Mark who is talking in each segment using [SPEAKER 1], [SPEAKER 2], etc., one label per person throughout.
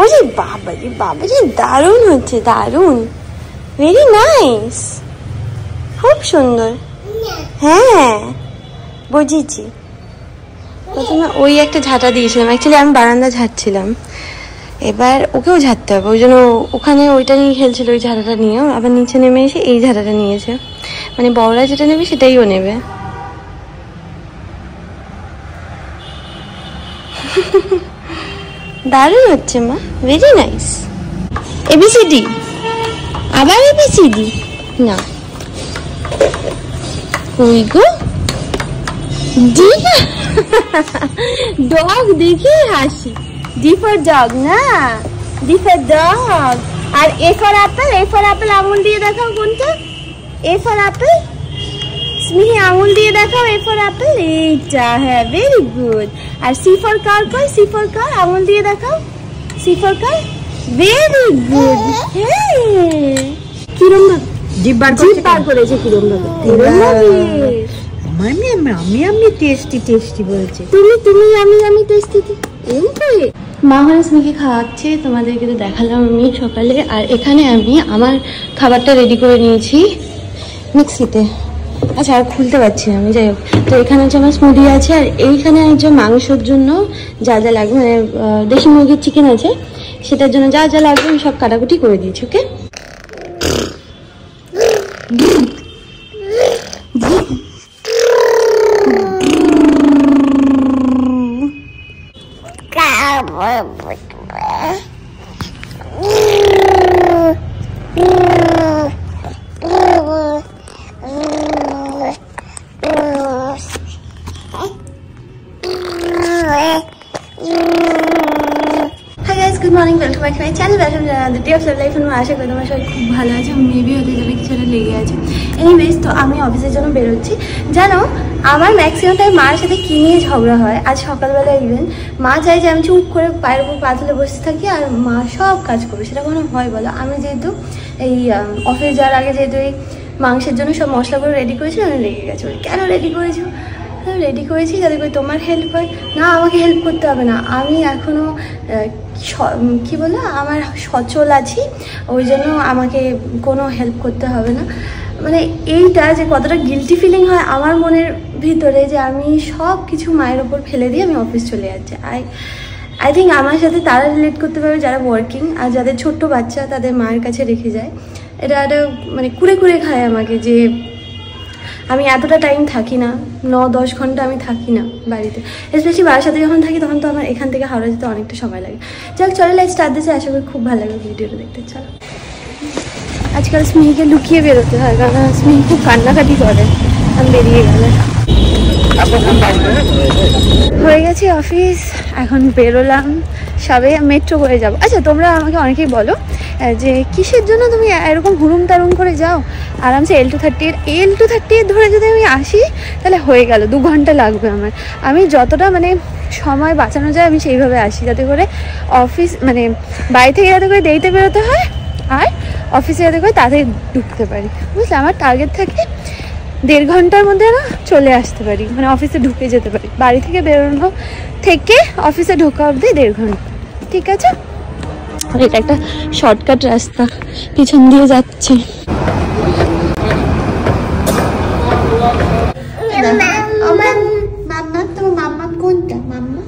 [SPEAKER 1] ওরে বাবা রে বাবা রে, দারুণ হচ্ছে, দারুণ, ভেরি নাইস, খুব সুন্দর। হ্যাঁ বুঝেছি। প্রথমে ওই একটা ঝাঁটা দিয়েছিলাম, অ্যাকচুয়ালি আমি বারান্দা ঝাঁটছিলাম, এবার ওকেও ঝাড়তে হবে, ওই জন্য ওখানে ওইটা নিয়ে খেলছিল, ওই ঝাঁটাটা নিয়ে, আবার নিচে নেমে এসে এই ঝাঁটাটা নিয়েছে, মানে বড়রা যেটা নেবে সেটাই ও নেবে। দারুণ হচ্ছে মা, ভেরি নাইস। এবিসিডি, আবার এবিসিডি না, ওই গো ডি, ডগ দেখে হাসি, ডি ফর ডগ না, ডি ফর ডগ। আর A for apple, A for apple আঙুল দিয়ে দেখাও কোনটা, এ ফর অ্যাপেল, স্মিহি আঙুল দিয়ে দেখাও, এ ফর অ্যাপেল, এইটা, হ্যাঁ ভেরি গুড। আর সি ফর কার কই, সি ফর কার আঙুল দিয়ে দেখাও, C for car, very good. হ্যাঁ কিরম ভাবে জিভ বার করেছে, কিরম ভাবে, কিরম ভাবে মামি আমি আমি টেস্টি টেস্টি বলছে, তুমি আমি টেস্টি এম করে। মা হলে স্মিকে খাওয়াচ্ছে, তোমাদেরকে তো দেখালাম আমি সকালে। আর এখানে আমি আমার খাবারটা রেডি করে নিয়েছি মিক্সিতে, আচ্ছা আর খুলতে পারছি না আমি, যাই হোক। তো এখানে হচ্ছে আমার স্মুদি আছে, আর এইখানে হচ্ছে মাংসর জন্য যা যা লাগবে, মানে দেশি মুরগির চিকেন আছে, সেটার জন্য যা যা লাগবে আমি সব কাটাকুটি করে দিয়েছি। Okay, good morning, welcome back to my channel, day of life. আমি আশা করি তোমার সবাই খুব ভালো আছে, মেবি হতে যাবে কিছুটা লেগে আছে। এনিওয়েজ, তো আমি অফিসের জন্য বেরোচ্ছি। জানো আমার ম্যাক্সিমাম টাইম মার সাথে কী নিয়ে ঝগড়া হয়, আজ সকালবেলা ইভেন মা চাই যে আমি চুপ করে পায়ের উপর পা তুলে বসে থাকি আর মা সব কাজ করবে, সেটা কোনো হয় বলো? আমি যেহেতু এই অফিস যাওয়ার আগে যেহেতু এই মাংসের জন্য সব মশলাগুলো রেডি করেছি, আমি রেগে গেছি, কেন রেডি করেছো? রেডি করেছি যাতে করে তোমার হেল্প হয়। না, আমাকে হেল্প করতে হবে না, আমি এখনও কী বলো, আমার সচল আছি, ওই জন্য আমাকে কোনো হেল্প করতে হবে না। মানে এইটা যে কতটা গিল্টি ফিলিং হয় আমার মনের ভিতরে, যে আমি সব কিছু মায়ের ওপর ফেলে দিয়ে আমি অফিস চলে যাচ্ছি। আই থিঙ্ক আমার সাথে তারা রিলেট করতে পারবে যারা ওয়ার্কিং, আর যাদের ছোট্ট বাচ্চা তাদের মায়ের কাছে রেখে যায়। এটা একটা মানে কুড়ে কুড়ে খায় আমাকে, যে আমি এতটা টাইম থাকি না, 9-10 ঘন্টা আমি থাকি না বাড়িতে, স্পেশালি বাবার সাথে যখন থাকি তখন তো আমার এখান থেকে হাওড়া যেতে অনেকটা সময় লাগে। যাক চলে লাইট স্টার্ট দিয়েছে, আশা করি খুব ভালো লাগে ভিডিওটা দেখতে। চলো, আজকাল স্মিহিকে লুকিয়ে বেরোতে হয়, কারণ স্মিহি খুব কান্নাকাটি করে আমি বেরিয়ে গেলে। হয়ে গেছে অফিস, এখন বেরোলাম, সবে মেট্রো করে যাব। আচ্ছা, তোমরা আমাকে অনেকেই বলো যে কিসের জন্য তুমি এরকম হুড়ুম তারুম করে যাও, আরামসে L230 ধরে যদি আমি আসি তাহলে হয়ে গেল, 2 ঘন্টা লাগবে আমার। আমি যতটা মানে সময় বাঁচানো যায় আমি সেইভাবে আসি, যাতে করে অফিস মানে বাড়ি থেকে যাতে করে দেরিতে বেরোতে হয়, আর অফিসে যাতে করে তাড়াতাড়ি ঢুকতে পারি, বুঝলে? আমার টার্গেট থাকে 1.5 ঘন্টার মধ্যে না চলে আসতে পারি, মানে অফিসে ঢুকে যেতে পারি। বাড়ি থেকে বেরোনো থেকে অফিসে ঢোকা অবধি 1.5 ঘন্টা, ঠিক আছে? আর এটা একটা শর্টকাট রাস্তা, পিছন দিয়ে যাচ্ছে। কোনটা মাম্মা?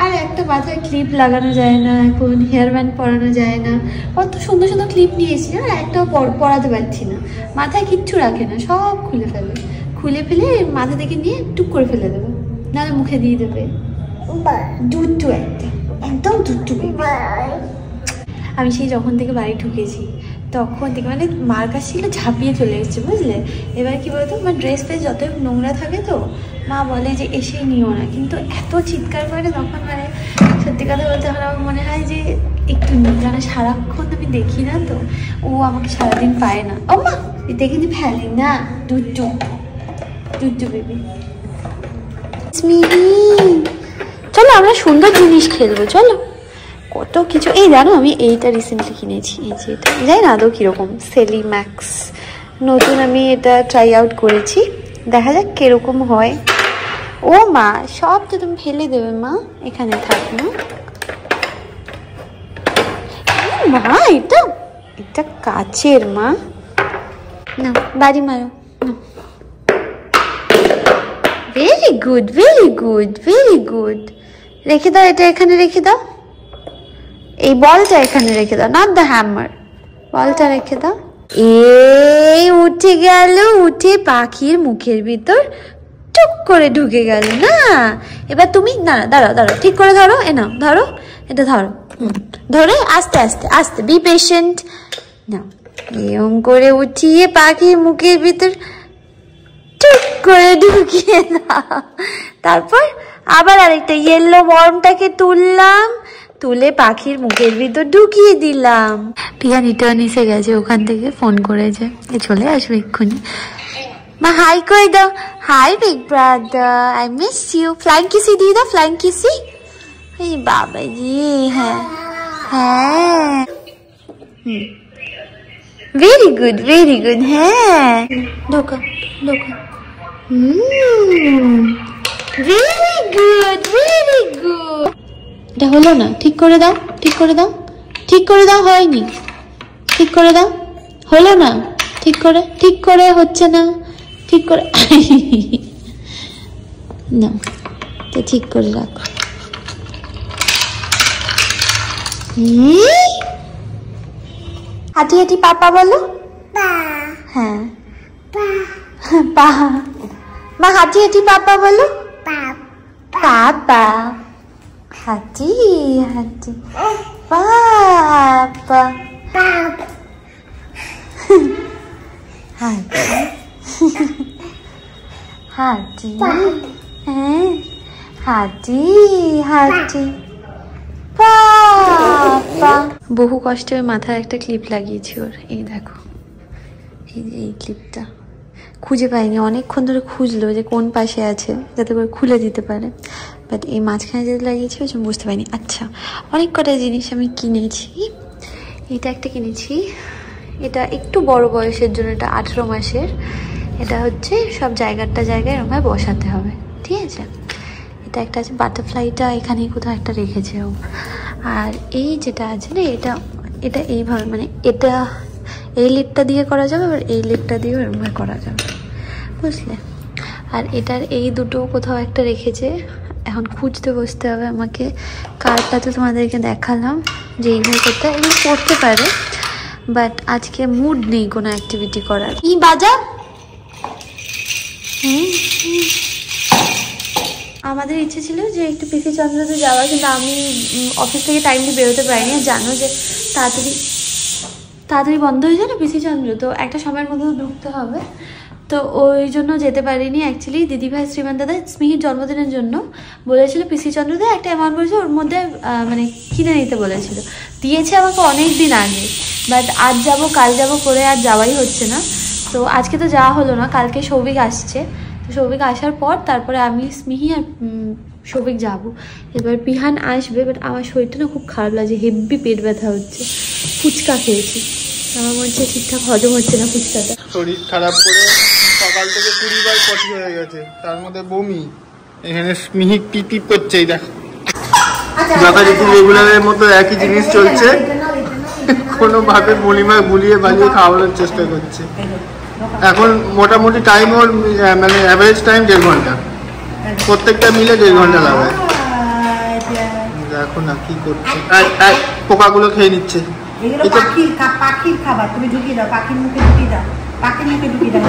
[SPEAKER 1] আর একটা মাথায় ক্লিপ লাগানো যায় না এখন, হেয়ার ব্যান্ড পরানো যায় না, কত সুন্দর সুন্দর ক্লিপ নিয়েছি আর একটাও পরাতে পারছি না। মাথায় কিচ্ছু রাখে না, সব খুলে ফেলে মাথা থেকে নিয়ে টুক করে ফেলে দেবে, নাহলে মুখে দিয়ে দেবে। দুট্টু একদম দুট্টু। আমি সেই যখন থেকে বাড়ি ঢুকেছি তখন থেকে মানে মার কাছ থেকে ঝাঁপিয়ে চলে এসেছে, বুঝলে? এবার কি বলতো, আমার ড্রেস ফ্রেস যত নোংরা থাকে তো মা বলে যে এসেই নিও না, কিন্তু এত চিৎকার করে তখন, মানে সত্যি কথা বলতে এখন আমার মনে হয় যে একটু নিয়ে, সারাক্ষণ আমি দেখি না তো, ও আমাকে সারাদিন পায় না। ও মা এটা কিন্তু ফেলি না, দুট্টু বেবি। চলো আমরা সুন্দর জিনিস খেলবো, চলো। কত কিছু, এই জানো আমি এইটা রিসেন্টলি কিনেছি, এই যে এটা জানি না আদৌ কীরকম, সেলি ম্যাক্স নতুন, আমি এটা ট্রাই আউট করেছি, দেখা যাক কীরকম হয়। ও মা, সব তো তুমি ফেলে দেবে মা, এখানে থাক না মা। এটা এটা কাচের মা, না বাড়ি মারো। Very good, very good, very good. রেখে দাও, এটা এখানে রেখে দাও, এই বলটা এখানে রেখে দাও, নট দ্য হ্যামার, বলটা রেখে দাও। এই উঠে গেল, উঠে পাখির মুখের ভিতর টুক করে ঢুকে গেল না। এবার তুমি না, দাঁড়াও দাঁড়াও, ঠিক করে ধরো, এ নাও ধরো, এটা ধরো, ধরে আস্তে আস্তে আস্তে, বি পেশেন্ট না, এরকম করে উঠিয়ে পাখির মুখের ভিতর টুক করে ঢুকিয়ে দাও। তারপর আবার আরেকটা ইয়েলো ওয়ার্মটাকে তুললাম, তুলে পাখির মুখের ভিতর ঢুকিয়ে দিলাম। পিয়া রিটার্ন এসে গেছে, ওখান থেকে ফোন করেছে, এ চলে আসবে এক্ষুনি। মা হাই করে দাও, hi big brother, I miss you. Flying কিসি দিয়ে দাও, ফ্লাইং কিসি। এই বাবাজি, হ্যাঁ হ্যাঁ, ভেরি গুড, ভেরি গুড। হ্যাঁ ঢোকা ঢোকা, ভেরি গুড, ভেরি গুড। এটা হলো না, ঠিক করে দাও, ঠিক করে দাও, ঠিক করে দাও, হয়নি, ঠিক করে দাও, হলো না, ঠিক করে, ঠিক করে হচ্ছে না, ঠিক করে না, তো ঠিক করে রাখো। হাঁটি হাঁটি পাপা বলো, হ্যাঁ পা, মা হাঁটি হাঁটি পাপা বলো, পাপা, হাঁটি হাঁটি পাপা, হাঁটি হাঁটি, হ্যাঁ হাঁটি হাঁটি পাপা। বহু কষ্টে মাথায় একটা ক্লিপ লাগিয়েছি ওর, এই দেখো, এই যে এই ক্লিপটা খুঁজে পাইনি, অনেকক্ষণ ধরে খুঁজলো যে কোন পাশে আছে যাতে করে খুলে দিতে পারে, বাট এই মাঝখানে যেটা লাগিয়েছি ওই জন্য বুঝতে পারিনি। আচ্ছা, অনেক কটা জিনিস আমি কিনেছি। এটা একটা কিনেছি, এটা একটু বড় বয়সের জন্য, এটা 18 মাসের। এটা হচ্ছে সব জায়গায় এরকমভাবে বসাতে হবে, ঠিক আছে। এটা একটা আছে, বাটারফ্লাইটা এখানেই কোথাও একটা রেখেছে ও। আর এই যেটা আছে না, এটা এটা এইভাবে, মানে এটা এই লিপটা দিয়ে করা যাবে, আবার এই লিপটা দিয়েও এরকমভাবে করা যাবে, বুঝলে। আর এটার এই দুটো কোথাও একটা রেখেছে, এখন খুঁজতে বসতে হবে আমাকে। কার্ডটা তো তোমাদেরকে দেখালাম যে এইভাবে করতে, এগুলো করতে পারে, বাট আজকে মুড নেই কোনো অ্যাক্টিভিটি করার। কি বাজা, আমাদের ইচ্ছে ছিল যে একটু পিসি চন্দ্রতে যাওয়া, কিন্তু আমি অফিস থেকে টাইমলি বেরোতে পারিনি। জানো যে তাড়াতাড়ি বন্ধ হয়ে যায় না পিসি চন্দ্র, তো একটা সময়ের মধ্যে ঢুকতে হবে, তো ওই জন্য যেতে পারিনি। অ্যাকচুয়ালি দিদিভাই শ্রীমান দাদা স্মিহির জন্মদিনের জন্য বলেছিল পিসি চন্দ্রতে একটা অ্যামাউন্ট বলেছে, ওর মধ্যে মানে কিনে নিতে বলেছিল, দিয়েছে আমাকে অনেক দিন আগে, বাট আজ যাব কাল যাব করে আর যাওয়াই হচ্ছে না। তো আজকে তো যাওয়া হলো না, কালকে সৌভিক আসছে, তো সৌভিক আসার পর তারপরে আমি স্মিহি আর সৌভিক যাব। এবার পিহান আসবে, বাট আমার শরীরটা না খুব খারাপ লাগছে, হেভি পেট ব্যথা হচ্ছে, ফুচকা খেয়েছি, আমার মনে হচ্ছে ঠিকঠাক হজম হচ্ছে না ফুচকাটা।
[SPEAKER 2] শরীর খারাপ করে সকাল থেকে 20 বার পটি হয়ে গেছে, তার মধ্যে বমি। এখানে স্মিহি টিপ করছে, এই দেখো যথারীতি রেগুলারের মতো একই জিনিস চলছে, কোনোভাবে মলিমা গুলিয়ে বালিয়ে খাওয়ানোর চেষ্টা করছে। এখন মোটামুটি টাইম ওর মানে অ্যাভারেজ টাইম 1.5 ঘন্টা, প্রত্যেকটা মিলে 1.5 ঘন্টা লাগায়। দেখো না কি করছে, পোকাগুলো খেয়ে নিচ্ছে।
[SPEAKER 3] পাখির খাবার তুমি ঢুকিয়ে দাও, পাখির মুখে ঢুকিয়ে দাও, পাখির মুখে ঢুকিয়ে দাও।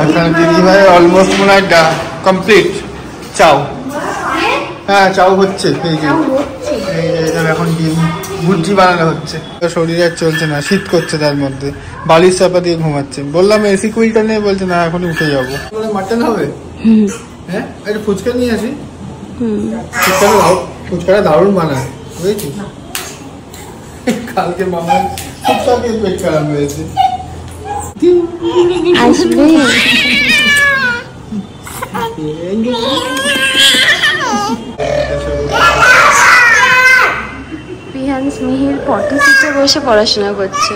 [SPEAKER 2] এখন দিদিভাই অলমোস্ট মনে হয় কমপ্লিট চাও, হ্যাঁ চাও হচ্ছে, এই যে এখন ডিম ভুজি বানানো হচ্ছে। শরীর আর চলছে না, শীত করছে, তার মধ্যে বালিশ চাপা দিয়ে ঘুমাচ্ছে। বললাম এসি কুইলটা নিয়ে, বলছে না এখন উঠে যাবো। মাটন হবে, হ্যাঁ একটা ফুচকা নিয়ে আসি, ফুচকাটা দারুণ বানায়, বুঝেছি। কালকে মামার ফুচকা খেয়ে পেট খারাপ হয়েছে।
[SPEAKER 1] আসবে পিহান স্মিহির পটি সিটে বসে পড়াশোনা করছে।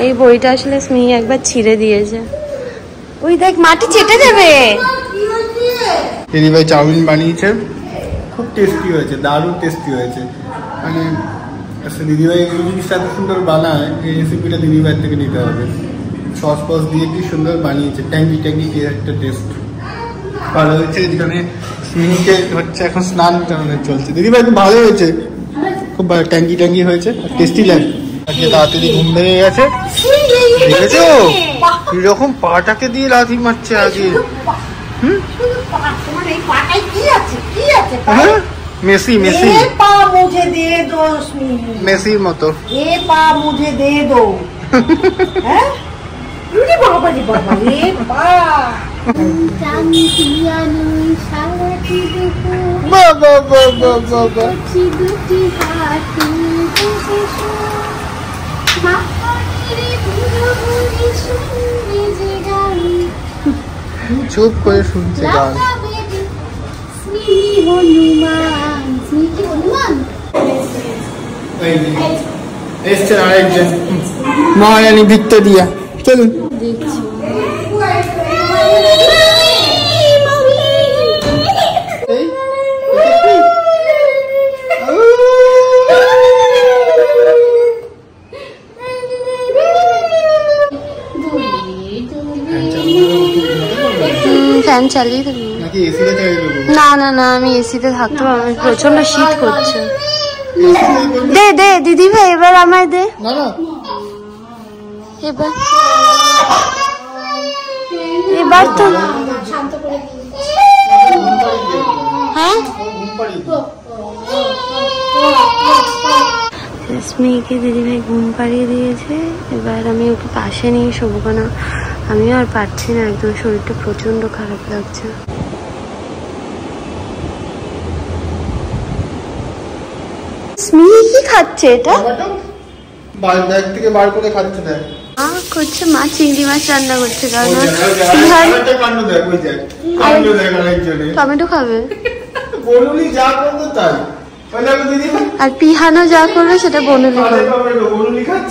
[SPEAKER 1] এই বইটা আসলে স্মিহি একবার ছিঁড়ে দিয়েছে। ওই দেখ মাটি চেটে যাবে।
[SPEAKER 2] দিদিভাই চাউমিন বানিয়েছে, খুব টেস্টি হয়েছে, দারুণ টেস্টি হয়েছে। মানে দিদিভাই এই জিনিসটা এত সুন্দর বানায়, এই রেসিপিটা দিদিভাই থেকে নিতে হবে। সস ফস দিয়ে কি সুন্দর বানিয়েছে, ট্যাঙ্কি ট্যাঙ্কি কি একটা টেস্ট ভালো হয়েছে। যেখানে স্মিহিকে হচ্ছে এখন স্নান চলছে। দিদিভাই খুব ভালো হয়েছে, খুব ট্যাঙ্কি ট্যাঙ্কি হয়েছে, টেস্টি লাগে। আজকে তাড়াতাড়ি ঘুম ভেঙে গেছে, দেখেছো কিরকম পাটাকে দিয়ে লাথি মারছে আগে। মেসি মেসি মেসির মতো। চুপ করে শুনছে গান। এসছেন আরেকজন মহারানী ভিক্টোরিয়া, চলুন।
[SPEAKER 1] ফ্যান চালিয়ে দেবো না? না না, আমি এসিতে থাকতে পারবো না, প্রচন্ড শীত করছে। দে দে দিদি ভাই, এবার আমায় দে। এবার এবার তো হ্যাঁ, স্মিহিকে দিদিভাই ঘুম পাড়িয়ে দিয়েছে। এবার আমি ওকে পাশে নিয়ে শোবো, কেন আমিও আর পারছি না, একদম শরীরটা প্রচন্ড খারাপ লাগছে। স্মিহি কি খাচ্ছে এটা?
[SPEAKER 2] ব্যাগ থেকে বার করে খাচ্ছে না।
[SPEAKER 1] করছে মা চিংড়ি মাছ রান্না করছে, কারণ টমেটো খাবে আর পিহানো যা করবে সেটা বনুলি খাবে।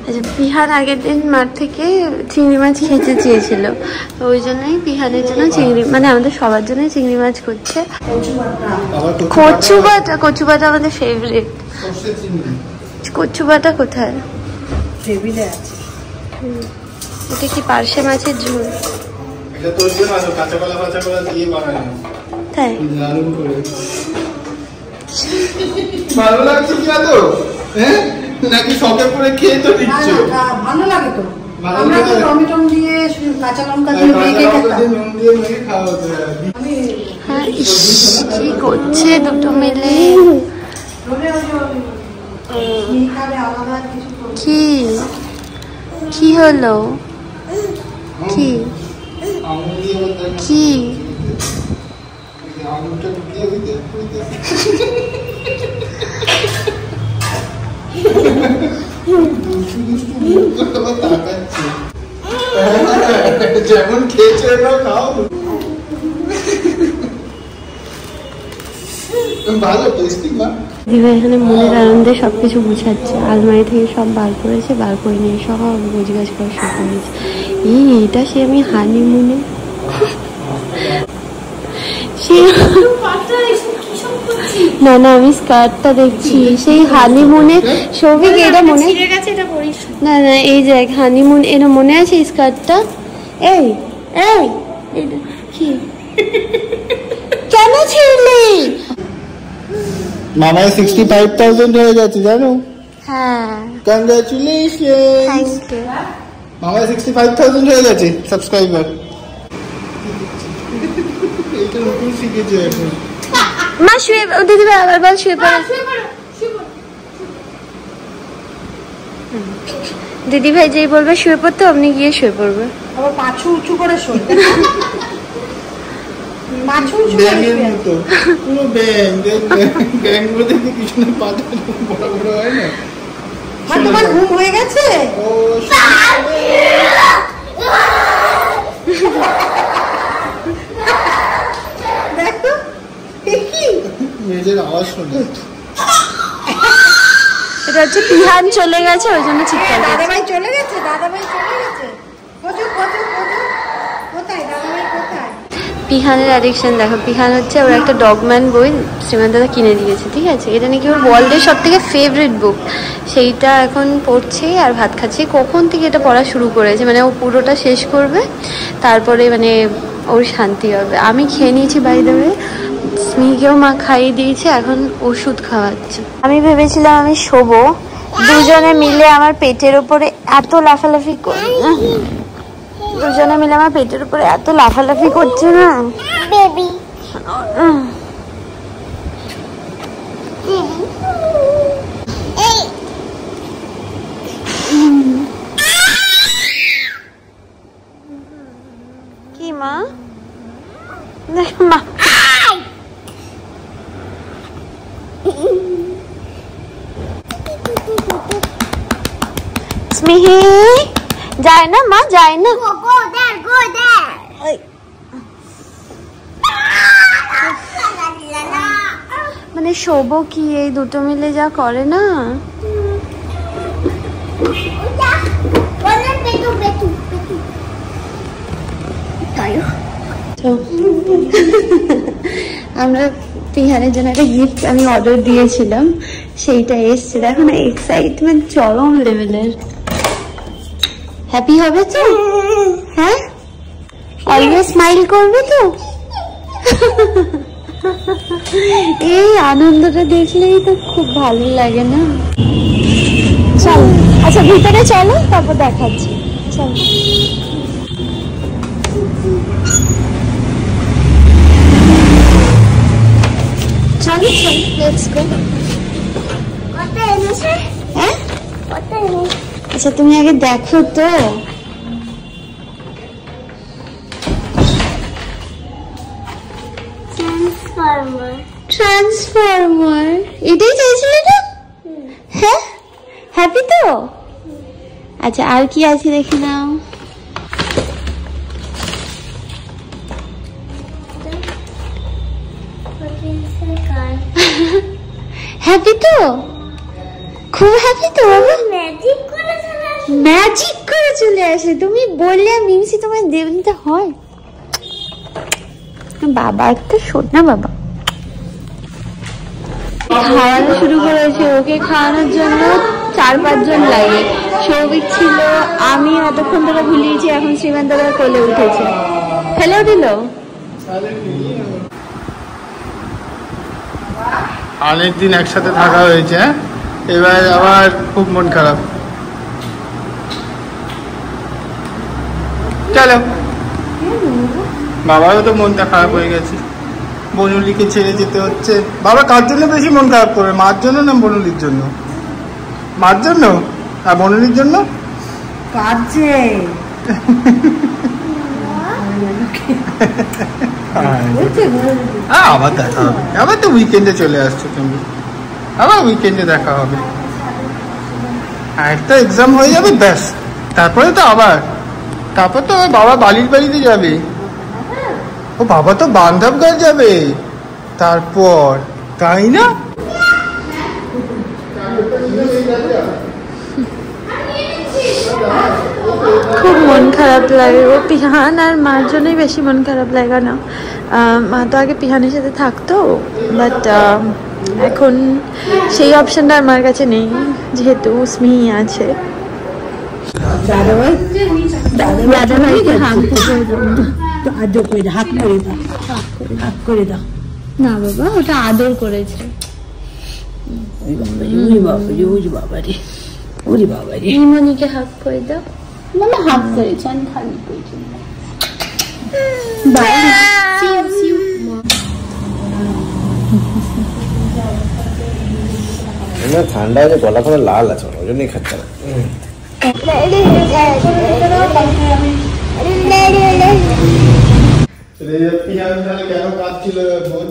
[SPEAKER 1] আচ্ছা, পিহান আগের দিন মাঠ থেকে চিংড়ি মাছ খেতে চেয়েছিল, ওই জন্যই পিহানের জন্য চিংড়ি, মানে আমাদের সবার জন্যই চিংড়ি মাছ করছে। কচু বাটা, কচু বাটা আমাদের ফেভারিট। কচু বাটা কোথায়? এটা কি পার্শে মাছের ঝোল? তাই
[SPEAKER 2] ভালো লাগছে কি না তো? হ্যাঁ নাকি শখে পড়ে খেয়ে তো দিচ্ছ?
[SPEAKER 3] ভালো লাগে তো, আমরা তো টমেটো দিয়ে কাঁচা লঙ্কা দিয়ে মেখে খাওয়া হতো।
[SPEAKER 1] হ্যাঁ, কি করছে দুটো মিলে? কি কি হলো? কি কি
[SPEAKER 2] যেমন খেয়েছে খাও, ভালো টেস্টি মা।
[SPEAKER 1] দিদিভাই এখানে মনের আনন্দে সবকিছু গুছাচ্ছে, আলমারি থেকে সব বার করেছে, বার করে নিয়ে সব গোছগাছ করে শুরু করেছে। এটা সে আমি হানিমুনে না না, আমি স্কার্টটা দেখছি, সেই হানিমুনে সৌভিক এটা মনে না না, এই যে হানিমুন, এটা মনে আছে স্কার্টটা? এই এই কি কেন ছিড়লি?
[SPEAKER 2] মামায় 65,000 হয়ে গেছে জানো?
[SPEAKER 1] হ্যাঁ,
[SPEAKER 2] কংগ্রাচুলেশন।
[SPEAKER 1] Thank you.
[SPEAKER 2] মামায় 65,000 হয়ে গেছে সাবস্ক্রাইবার। এইটা নতুন শিখেছে এখন।
[SPEAKER 1] মা শুয়ে, দিদিভাই আবার বল শুয়ে পড়ো। দিদিভাই যেই বলবে শুয়ে পড়তে, আপনি গিয়ে শুয়ে পড়বে।
[SPEAKER 3] আবার পাছু উঁচু করে শোয়, মাছু উঁচু
[SPEAKER 2] ব্যাঙের মতো, পুরো ব্যাঙ। ব্যাঙগুলো দেখতে কিছু না, পাতা বড় বড় হয় না।
[SPEAKER 3] তোমার ঘুম হয়ে গেছে? দেখো কি
[SPEAKER 2] মেয়েদের আওয়াজ শোনে।
[SPEAKER 1] এটা হচ্ছে পিহান চলে গেছে ওই জন্য চিৎকার করছে।
[SPEAKER 3] দাদাভাই চলে গেছে, দাদাভাই চলে গেছে। কোথায় দাদাভাই কোথায়?
[SPEAKER 1] পিহানের অ্যাডিকশন দেখো। পিহান হচ্ছে ওর একটা ডগম্যান বই শ্রীমান দাদা কিনে দিয়েছে, ঠিক আছে? এটা নাকি ওর ওয়ার্ল্ডের সব থেকে ফেভারিট বুক, সেইটা এখন পড়ছে আর ভাত খাচ্ছে। কখন থেকে এটা পড়া শুরু করেছে, মানে ও পুরোটা শেষ করবে তারপরে মানে ওর শান্তি হবে। আমি খেয়ে নিয়েছি বাই দ্য ওয়ে, স্মিকেও মা খাইয়ে দিয়েছে, এখন ওষুধ খাওয়াচ্ছে। আমি ভেবেছিলাম আমি শোবো, দুজনে মিলে আমার পেটের উপরে এত লাফালাফি করছে না বেবি। কি মা দেখ মা স্মিহি যায় না মা, যায় না। মানে শোবো কি এই দুটো মিলে যা করে না। আমরা পিহানের জন্য একটা গিফট আমি অর্ডার দিয়েছিলাম, সেইটা এসছে। দেখো না, এক্সাইটমেন্ট চরম লেভেলের। হ্যাপি হবে তো? হ্যাঁ, অলওয়েজ স্মাইল করবে তো? এই আনন্দটা দেখলেই তো খুব ভালো লাগে না? চলো, আচ্ছা ভিতরে চলো, তারপর দেখাচ্ছি। চলো চলো চলো, লেটস গো। হ্যাঁ, আচ্ছা তুমি আগে দেখো তো। ট্রান্সফরমার এটাই চাইছিলে না? হ্যাঁ, হ্যাপি তো? আচ্ছা আর কি আছে দেখে নাও। হ্যাপি তো? খুব হ্যাপি তো বাবা? ম্যাজিক করে চলে আসে। তুমি বললে মিমসি তোমায় দেব নিতে হয়? বাবা একটা শোন না বাবা। খাওয়ানো শুরু করেছে, ওকে খাওয়ানোর জন্য 4-5 জন লাগে। সৌভিক ছিল, আমি এতক্ষণ ধরে ভুলিয়েছি, এখন শ্রীমান দাদা কোলে উঠেছে, ফেলেও দিল।
[SPEAKER 2] অনেকদিন একসাথে থাকা হয়েছে, এবার আবার খুব মন খারাপ। চলো, বাবারও তো মনটা খারাপ হয়ে গেছে, বনুলিকে ছেড়ে যেতে হচ্ছে। বাবা কার জন্য বেশি মন খারাপ করবে, মার জন্য না বনুলির জন্য? মার জন্য। আর বনুলির জন্য
[SPEAKER 3] কাঁদছে।
[SPEAKER 2] আবার দেখা হবে, আবার তো উইকেন্ডে চলে আসছো তুমি, আবার উইকেন্ডে দেখা হবে। একটা এক্সাম হয়ে যাবে ব্যাস, তারপরে তো আবার, তারপর তো বাবা বালির বাড়িতে যাবে। ও বাবা তো বান্ধবগড় যাবে তারপর, তাই না?
[SPEAKER 1] খুব মন খারাপ লাগে। ও পিহান আর মার জন্যই বেশি মন খারাপ লাগে না। মা তো আগে পিহানের সাথে থাকতো, বাট এখন সেই অপশনটা আমার কাছে নেই, যেহেতু স্মিহি আছে। দাদাভাইকে হাত
[SPEAKER 3] করে দাও
[SPEAKER 1] না বাবা, ওটা আদর করেছে। ইমনিকে হাত করে দাও। মানে হাত করেছে, আমি খালি করেছি।
[SPEAKER 4] ঠান্ডা আছে, গলা করে লাল আছে, ওই জন্যই খাচ্ছে না।
[SPEAKER 2] কেন কাঁদছিল বোন?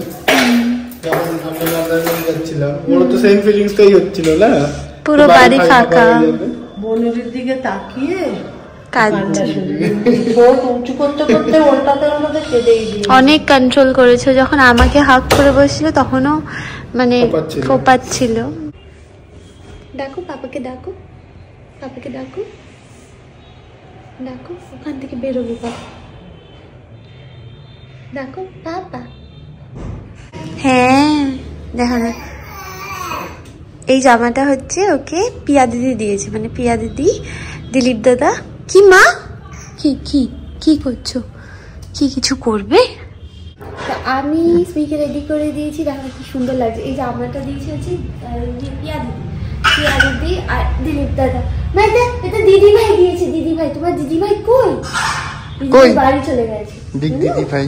[SPEAKER 2] যখন আমরা বাজারে যাচ্ছিলাম, ওর তো সেম ফিলিংসটাই হচ্ছিল না?
[SPEAKER 1] পুরো বাড়ি ফাঁকা,
[SPEAKER 3] বনের দিকে তাকিয়ে উঁচু করতে করতে ওল্টাতে কেঁদেই দিই।
[SPEAKER 1] অনেক কন্ট্রোল করেছো, যখন আমাকে হাক করে বসছিল তখনও মানে ফোপাচ্ছিল। ডাকো পাপাকে, ডাকো পাপাকে, ডাকো ডাকো, ওখান থেকে বেরোবো পাপা, ডাকো পাপা। হ্যাঁ দেখা দেখ, এই জামাটা হচ্ছে ওকে পিয়া দিদি দিয়েছে, মানে পিয়া দিদি, দিলীপ দাদা। কি মা, কি কি কি করছো, কি কিছু করবে? আমি স্মিকে রেডি করে দিয়েছি, দেখো কি সুন্দর লাগছে। এই জামাটা দিয়েছি হচ্ছে পিয়া দিদি, পিয়া দিদি আর দিলীপ দাদা। মানে এটা দিদি ভাই দিয়েছে, দিদি ভাই। তোমার দিদি ভাই কই? বাড়ি চলে গেছে দিদি ভাই।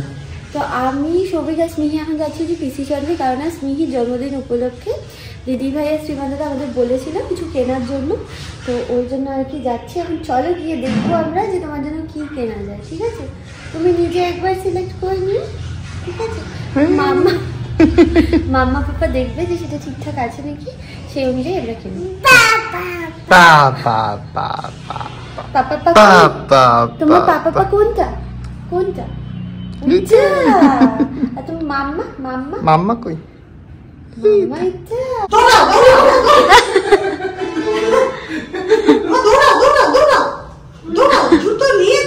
[SPEAKER 1] তো আমি সবিক আর স্মিহি এখন যাচ্ছি যে পিসি চন্দ্রে, কারণ স্মিহির জন্মদিন উপলক্ষে দিদি ভাই আর শ্রীমান দাদা আমাদের বলেছিল কিছু কেনার জন্য, তো ওই জন্য আর কি যাচ্ছি। এখন চলো গিয়ে দেখবো আমরা যে তোমার জন্য কি কেনা যায়, ঠিক আছে? তুমি নিজে একবার সিলেক্ট করে নিও, ঠিক আছে? মাম্মা মাম্মা পাপা দেখবে যে সেটা ঠিকঠাক আছে নাকি, সেই অনুযায়ী আমরা কিনবো। তোমার পাপা কোনটা কোনটা? তুমি মাম্মা মাম্মা
[SPEAKER 2] মাম্মা কই?
[SPEAKER 1] মাম্মা এটা
[SPEAKER 3] জুতো নিয়ে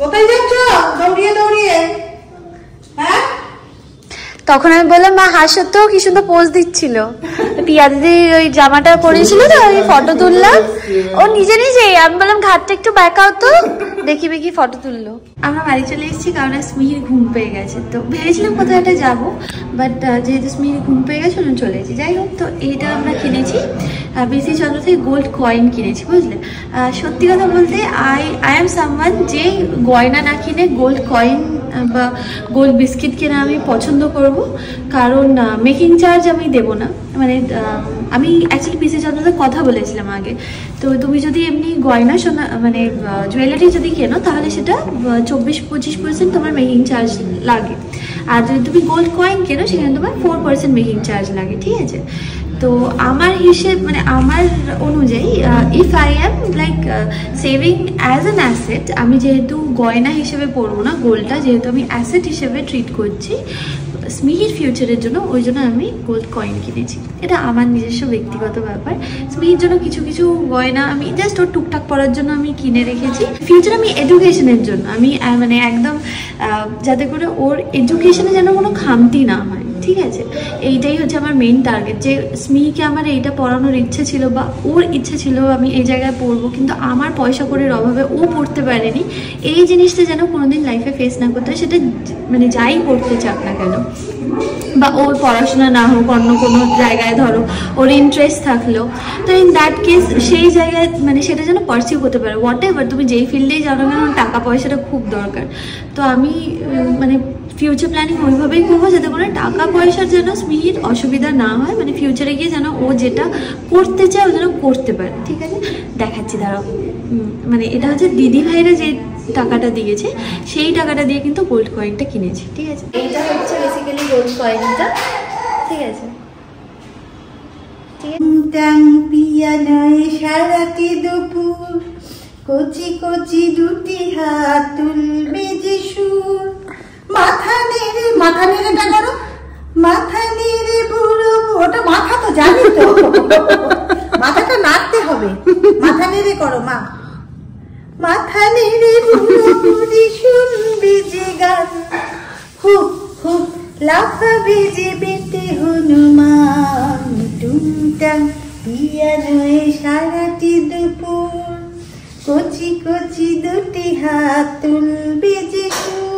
[SPEAKER 3] কোথায় যাচ্ছ দৌড়িয়ে দৌড়িয়ে? হ্যাঁ,
[SPEAKER 1] তখন আমি বললাম মা হাসো তো, কি সুন্দর পোজ দিচ্ছিল। পিয়া দিদি ওই জামাটা পরেছিল তো, ওই ফটো তুললাম ও নিজে নিজেই। আমি বললাম ঘাটটা একটু ব্যাকাও তো, দেখি বেকি ফটো তুললো। আমরা বাড়ি চলে এসেছি কারণ স্মিহির ঘুম পেয়ে গেছে, তো ভেবেছিলাম কোথাও একটা যাবো, বাট যেহেতু স্মিহির ঘুম পেয়ে গেছে ওখানে চলে এসেছি। যাই হোক, তো এইটা আমরা কিনেছি বিসি চন্দ্র থেকে, গোল্ড কয়েন কিনেছি, বুঝলে? সত্যি কথা বলতে আই এম সামওয়ান যে গয়না না কিনে গোল্ড কয়েন বা গোল্ড বিস্কিট কেনা আমি পছন্দ করব, কারণ মেকিং চার্জ আমি দেবো না। মানে আমি অ্যাকচুয়ালি পিসি চন্দ্রদের কথা বলেছিলাম আগে, তো তুমি যদি এমনি গয়না সোনা মানে জুয়েলারি যদি কেনো তাহলে সেটা 24-25% তোমার মেকিং চার্জ লাগে, আর যদি তুমি গোল্ড কয়েন কেনো সেখানে তোমার 4% মেকিং চার্জ লাগে, ঠিক আছে? তো আমার হিসেব মানে আমার অনুযায়ী if I am like saving as an asset, আমি যেহেতু গয়না হিসেবে পড়বো না গোল্ডটা, যেহেতু আমি অ্যাসেট হিসেবে ট্রিট করছি স্মিহির ফিউচারের জন্য, ওই জন্য আমি গোল্ড কয়েন কিনেছি। এটা আমার নিজস্ব ব্যক্তিগত ব্যাপার। স্মিহির জন্য কিছু কিছু গয়না আমি জাস্ট ওর টুকটাক পরার জন্য আমি কিনে রেখেছি। ফিউচার আমি এডুকেশনের জন্য আমি মানে একদম যাতে করে ওর এডুকেশনে যেন কোনো খামতি না হয়, ঠিক আছে? এইটাই হচ্ছে আমার মেইন টার্গেট, যে স্মিহিকে আমার এইটা পড়ানোর ইচ্ছে ছিল বা ওর ইচ্ছে ছিল আমি এই জায়গায় পড়বো, কিন্তু আমার পয়সা কড়ির অভাবে ও পড়তে পারেনি। এই জিনিসটা যেন কোনোদিন লাইফে ফেস না করতে হয়, সেটা মানে যাই পড়তে চাক না কেন, বা ওর পড়াশোনা না হোক অন্য কোনো জায়গায় ধরো ওর ইন্টারেস্ট থাকলো, তো ইন দ্যাট কেস সেই জায়গায় মানে সেটা যেন পারসিউ করতে পারে। হোয়াট এভার তুমি যেই ফিল্ডেই জানো কেন, টাকা পয়সাটা খুব দরকার। তো আমি মানে ফিউচার প্ল্যানিং ওইভাবেই করবো যাতে করে টাকা পয়সার যেন স্মিহির অসুবিধা না হয়, মানে ফিউচারে গিয়ে যেন ও যেটা করতে চায় ও যেন করতে পারে, ঠিক আছে? দেখাচ্ছি দাঁড়াও, মানে এটা হচ্ছে দিদি ভাইরা যে টাকাটা দিয়েছে সেই টাকাটা দিয়ে কিন্তু গোল্ড কয়েনটা কিনেছি, ঠিক আছে? এইটা হচ্ছে বেসিক্যালি গোল্ড কয়েনটা, ঠিক আছে?
[SPEAKER 3] সারাটি দুপুর কচি কচি দুটি হাত তুলবে যে সুর, মাথা নেড়ে করো, মাথা নেড়ে বুড়ো, ওটা মাথা তো জানি তো, মাথাটা নাড়তে হবে, মাথা নেড়ে করো মা, মাথা নেড়ে বুড়ি শুনবে যে গান, হুপ হুপ লাফাবে যে বেটে হনুমান, টুংটাং পিয়ানোয় সারাটি দুপুর কচি কচি দুটি হাত তুলবে যে সুর।